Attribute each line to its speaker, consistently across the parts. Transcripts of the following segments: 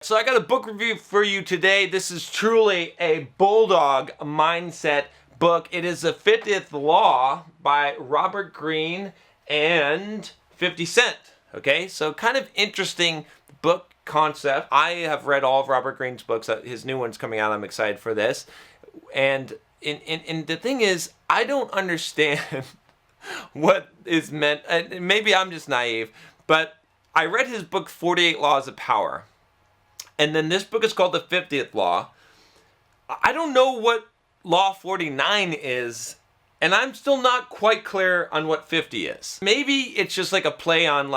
Speaker 1: So I got a book review for you today. This is truly a Bulldog Mindset book. It is The 50th Law by Robert Greene and 50 Cent. Okay, so kind of interesting book concept. I have read all of Robert Greene's books. His new one's coming out. I'm excited for this. And the thing is, I don't understand what is meant. Maybe I'm just naive, but I read his book 48 Laws of Power. And then this book is called The 50th Law. I don't know what Law 49 is, and I'm still not quite clear on what 50 is. Maybe it's just like a play on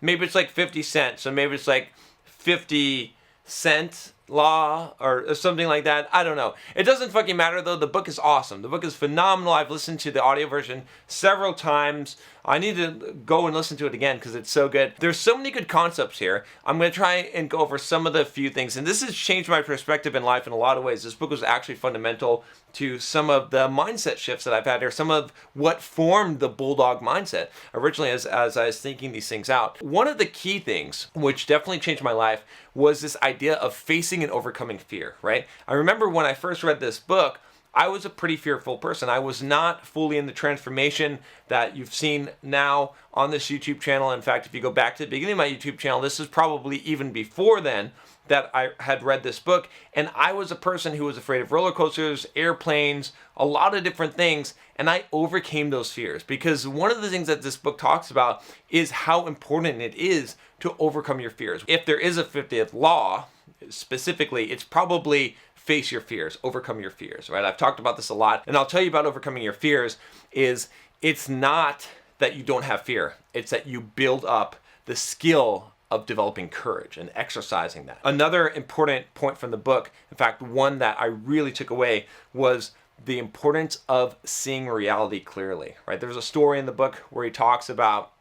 Speaker 1: maybe it's like 50 cents, so maybe it's like 50 cent law or something like that. I don't know. It doesn't fucking matter though. The book is awesome. The book is phenomenal. I've listened to the audio version several times. I need to go and listen to it again because it's so good. There's so many good concepts here. I'm going to try and go over some of the few things, and this has changed my perspective in life in a lot of ways. This book was actually fundamental to some of the mindset shifts that I've had here, some of what formed the Bulldog Mindset originally as I was thinking these things out. One of the key things which definitely changed my life was this idea of facing and overcoming fear, right? I remember when I first read this book, I was a pretty fearful person. I was not fully in the transformation that you've seen now on this YouTube channel. In fact, if you go back to the beginning of my YouTube channel, this is probably even before then that I had read this book. And I was a person who was afraid of roller coasters, airplanes, a lot of different things. And I overcame those fears because one of the things that this book talks about is how important it is to overcome your fears. If there is a 50th law, specifically, it's probably face your fears, overcome your fears, right? I've talked about this a lot, and I'll tell you about overcoming your fears is it's not that you don't have fear. It's that you build up the skill of developing courage and exercising that. Another important point from the book, in fact, one that I really took away, was the importance of seeing reality clearly, right? There's a story in the book where he talks about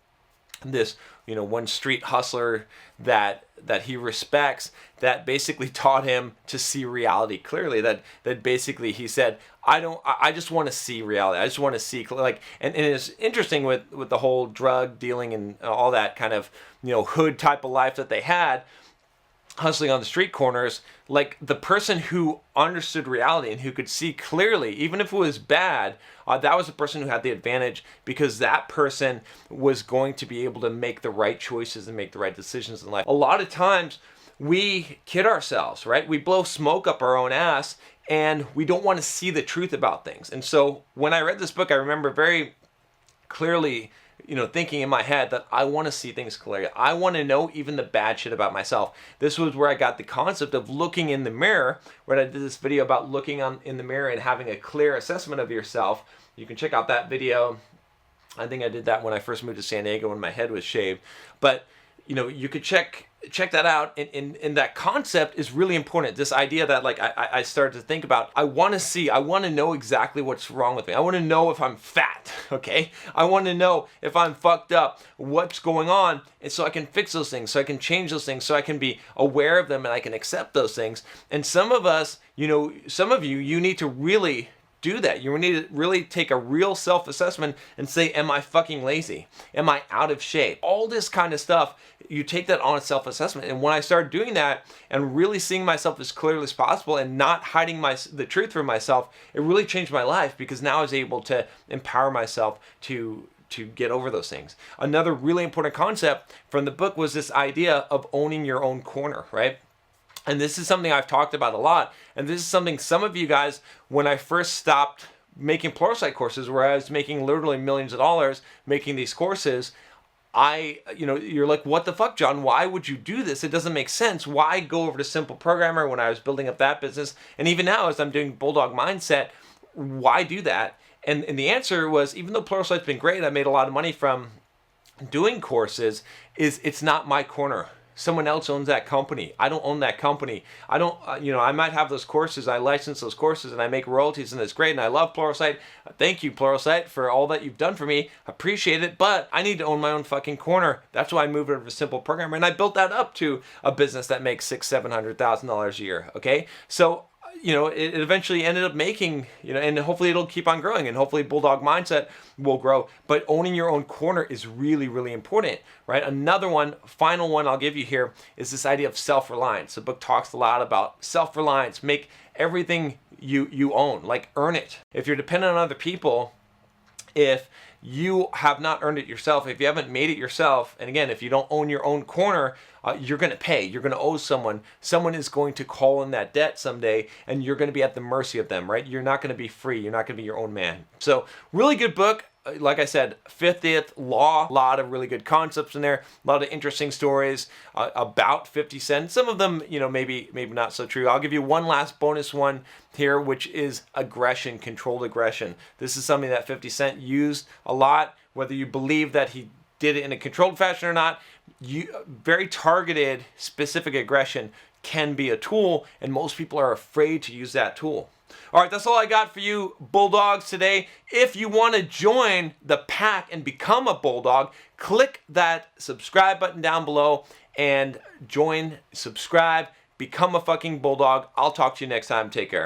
Speaker 1: this, one street hustler that he respects that basically taught him to see reality clearly. That basically he said, I just want to see reality. I just want to see and it's interesting with the whole drug dealing and all that kind of hood type of life that they had, hustling on the street corners. Like the person who understood reality and who could see clearly, even if it was bad, that was the person who had the advantage because that person was going to be able to make the right choices and make the right decisions in life. A lot of times we kid ourselves, right? We blow smoke up our own ass and we don't want to see the truth about things. And so when I read this book, I remember very clearly thinking in my head that I want to see things clearly. I want to know even the bad shit about myself. This was where I got the concept of looking in the mirror, where I did this video about looking in the mirror and having a clear assessment of yourself. You can check out that video. I think I did that when I first moved to San Diego when my head was shaved. But you could check that out, and that concept is really important. This idea that I started to think about, I want to know exactly what's wrong with me. I want to know if I'm fat, okay? I want to know if I'm fucked up, what's going on, and so I can fix those things, so I can change those things, so I can be aware of them and I can accept those things. And some of us, some of you need to really do that. You need to really take a real self-assessment and say, am I fucking lazy? Am I out of shape? All this kind of stuff, you take that on a self-assessment. And when I started doing that and really seeing myself as clearly as possible and not hiding the truth from myself, it really changed my life because now I was able to empower myself to get over those things. Another really important concept from the book was this idea of owning your own corner, right? And this is something I've talked about a lot. And this is something some of you guys, when I first stopped making pluralsight courses, where I was making literally millions of dollars making these courses, you're like, what the fuck, John? Why would you do this? It doesn't make sense. Why go over to Simple Programmer when I was building up that business? And even now, as I'm doing Bulldog Mindset, why do that? And the answer was, even though pluralsight's been great, I made a lot of money from doing courses, it's not my corner. Someone else owns that company. I don't own that company. I don't, I might have those courses. I license those courses and I make royalties and it's great. And I love Pluralsight. Thank you, Pluralsight, for all that you've done for me. Appreciate it. But I need to own my own fucking corner. That's why I moved over to Simple Programmer. And I built that up to a business that makes $600,000-$700,000 a year. Okay. So it eventually ended up making, and hopefully it'll keep on growing, and hopefully Bulldog Mindset will grow. But owning your own corner is really, really important, right? Another one, final one I'll give you here, is this idea of self-reliance. The book talks a lot about self-reliance. Make everything you own, like earn it. If you're dependent on other people, if you have not earned it yourself, if you haven't made it yourself, and again, if you don't own your own corner, you're going to pay. You're going to owe someone. Someone is going to call in that debt someday, and you're going to be at the mercy of them, right? You're not going to be free. You're not going to be your own man. So really good book. Like I said, 50th Law, a lot of really good concepts in there, a lot of interesting stories about 50 Cent. Some of them, maybe not so true. I'll give you one last bonus one here, which is aggression, controlled aggression. This is something that 50 Cent used a lot, whether you believe that he did it in a controlled fashion or not. Very targeted, specific aggression can be a tool, and most people are afraid to use that tool. All right, that's all I got for you Bulldogs today. If you want to join the pack and become a Bulldog, click that subscribe button down below and join, subscribe, become a fucking Bulldog. I'll talk to you next time. Take care.